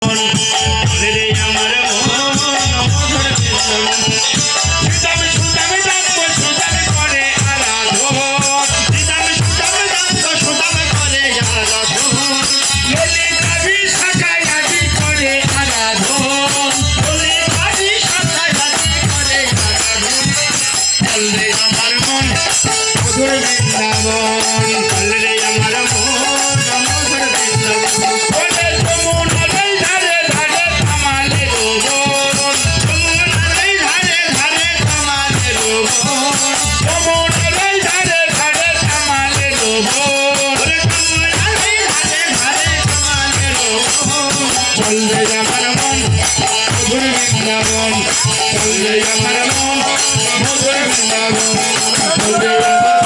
রে আমার মন মধুর বৃন্দাবন সুদাম সুদাম দান্ত সুদাম করে আরাধন সুদাম সুদাম দান্ত সুদাম করে আরাধন ললিতা বিশাখায় আজি করে আরাধন ললিতা বিশাখায় আজি করে আরাধন রে আমার মন মধুর বৃন্দাবন রে আমার মন মধুর বৃন্দাবন ওরে যমুনার ধারে ধারে থামালে রোবন যমুনার ধারে ধারে থামালে রোবন যমুনার ধারে ধারে থামালে রোবন ওরে যমুনার ধারে ধারে থামালে রোবন চল রে আমার মন মধুর বৃন্দাবন চল রে আমার মন মধুর বৃন্দাবন চল রে আমার